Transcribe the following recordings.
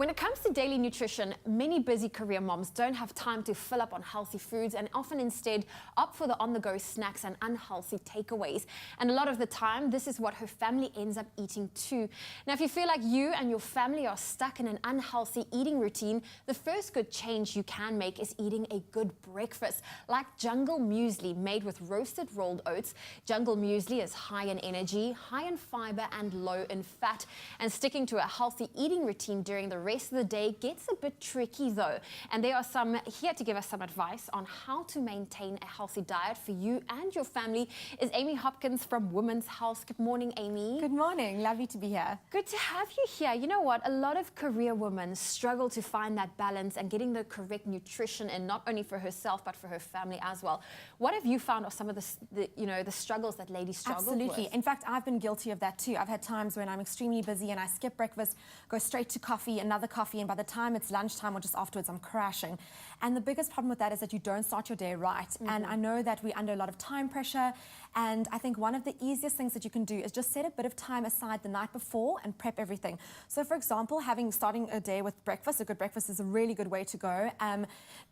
When it comes to daily nutrition, many busy career moms don't have time to fill up on healthy foods and often instead opt for the on-the-go snacks and unhealthy takeaways. And a lot of the time, this is what her family ends up eating too. Now, if you feel like you and your family are stuck in an unhealthy eating routine, the first good change you can make is eating a good breakfast, like Jungle Muesli made with roasted rolled oats. Jungle Muesli is high in energy, high in fiber, and low in fat. And sticking to a healthy eating routine during the rest of the day gets a bit tricky though. And there are some here to give us some advice on how to maintain a healthy diet for you and your family is Amy Hopkins from Women's Health. Good morning, Amy. Good morning. Lovely to be here. Good to have you here. You know what? A lot of career women struggle to find that balance and getting the correct nutrition in, not only for herself but for her family as well. What have you found are some of the struggles that ladies struggle with? Absolutely. In fact, I've been guilty of that too. I've had times when I'm extremely busy and I skip breakfast, go straight to coffee, another coffee, and by the time it's lunchtime or just afterwards, I'm crashing. And the biggest problem with that is that you don't start your day right. And I know that we're under a lot of time pressure, and I think one of the easiest things that you can do is just set a bit of time aside the night before and prep everything. So for example, starting a day with breakfast, a good breakfast is a really good way to go.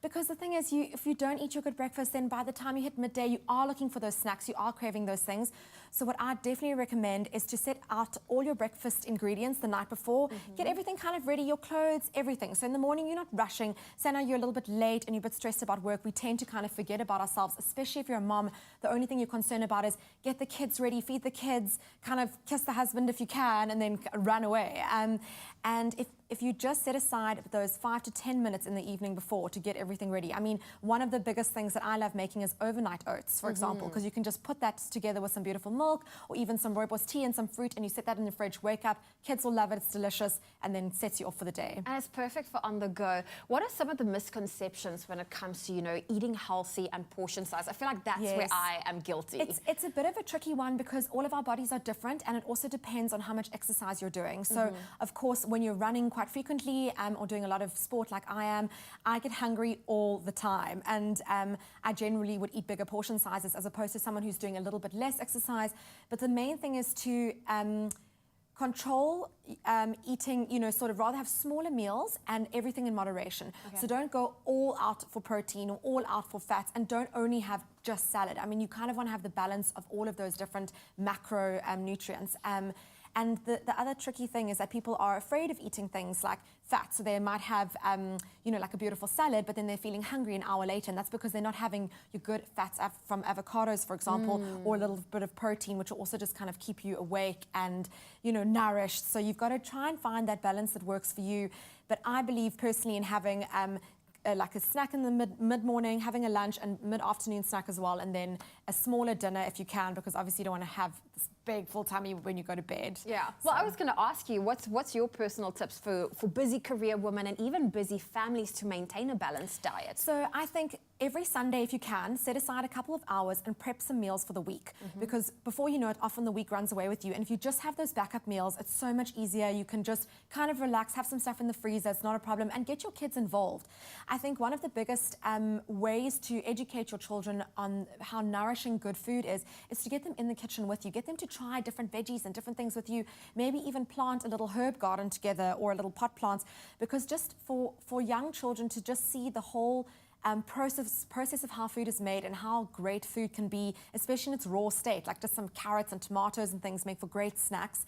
Because the thing is, if you don't eat your good breakfast, then by the time you hit midday, you are looking for those snacks, you are craving those things. So what I definitely recommend is to set out all your breakfast ingredients the night before, get everything kind of ready, your clothes, everything. So in the morning, you're not rushing. Say now you're a little bit late and you're a bit stressed about work, we tend to kind of forget about ourselves, especially if you're a mom. The only thing you're concerned about is get the kids ready, feed the kids, kind of kiss the husband if you can, and then run away. And if you just set aside those 5 to 10 minutes in the evening before to get everything ready. I mean, one of the biggest things that I love making is overnight oats, for example, because you can just put that together with some beautiful milk or even some rooibos tea and some fruit, and you set that in the fridge, wake up, kids will love it, it's delicious, and then sets you off for the day. And it's perfect for on the go. What are some of the misconceptions when it comes to, eating healthy and portion size? I feel like that's where I am guilty. It's a bit of a tricky one because all of our bodies are different, and it also depends on how much exercise you're doing. So, of course, when you're running quite frequently or doing a lot of sport like I am, I get hungry all the time, and I generally would eat bigger portion sizes as opposed to someone who's doing a little bit less exercise. But the main thing is to control eating, sort of rather have smaller meals and everything in moderation. So don't go all out for protein or all out for fats, and don't only have just salad. I mean, you kind of want to have the balance of all of those different macro nutrients. And the other tricky thing is that people are afraid of eating things like fat. So they might have, like a beautiful salad, but then they're feeling hungry an hour later. And that's because they're not having your good fats from avocados, for example, or a little bit of protein, which will also just kind of keep you awake and, nourished. So you've got to try and find that balance that works for you. But I believe personally in having like a snack in the mid-morning, having a lunch and mid-afternoon snack as well, and then a smaller dinner if you can, because obviously you don't want to have this big full tummy when you go to bed. Yeah. Well, I was going to ask you, what's your personal tips for busy career women and even busy families to maintain a balanced diet? So I think every Sunday, if you can, set aside a couple of hours and prep some meals for the week, because before you know it, often the week runs away with you. And if you just have those backup meals, it's so much easier. You can just kind of relax, have some stuff in the freezer, it's not a problem, and get your kids involved. I think one of the biggest ways to educate your children on how nourishing good food is to get them in the kitchen with you. Get them to try different veggies and different things with you. Maybe even plant a little herb garden together or a little pot plant, because just for young children to just see the whole process of how food is made and how great food can be, especially in its raw state, like just some carrots and tomatoes and things make for great snacks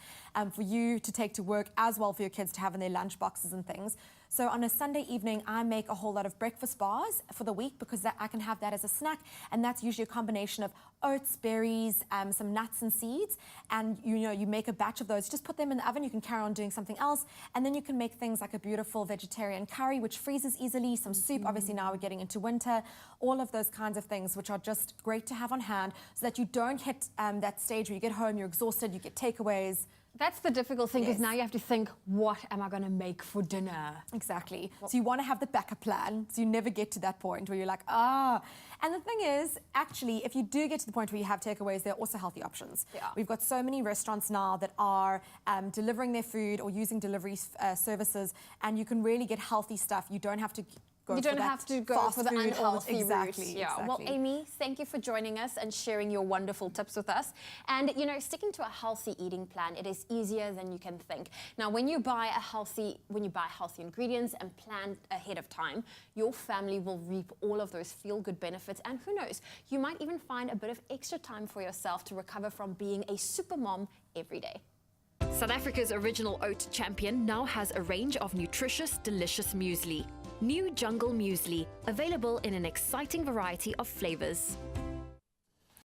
for you to take to work, as well for your kids to have in their lunch boxes and things. So on a Sunday evening, I make a whole lot of breakfast bars for the week, because I can have that as a snack, and that's usually a combination of oats, berries, some nuts and seeds, and you make a batch of those, just put them in the oven, you can carry on doing something else, and then you can make things like a beautiful vegetarian curry, which freezes easily, some soup, obviously now we're getting into winter, all of those kinds of things, which are just great to have on hand, so that you don't hit that stage where you get home, you're exhausted, you get takeaways. That's the difficult thing, because now you have to think, what am I going to make for dinner? Exactly. So you want to have the backup plan, so you never get to that point where you're like, And the thing is, actually, if you do get to the point where you have takeaways, there are also healthy options. We've got so many restaurants now that are delivering their food or using delivery services, and you can really get healthy stuff. You don't have to go You for don't that have to go fast for the food or unhealthy exactly, route. Yeah. exactly. Well, Amy, thank you for joining us and sharing your wonderful tips with us. And, you know, sticking to a healthy eating plan, it is easier than you can think. Now, when you buy healthy ingredients and plan ahead of time, your family will reap all of those feel-good benefits. And who knows, you might even find a bit of extra time for yourself to recover from being a super mom every day. South Africa's original oat champion now has a range of nutritious, delicious muesli. New Jungle Muesli, available in an exciting variety of flavors.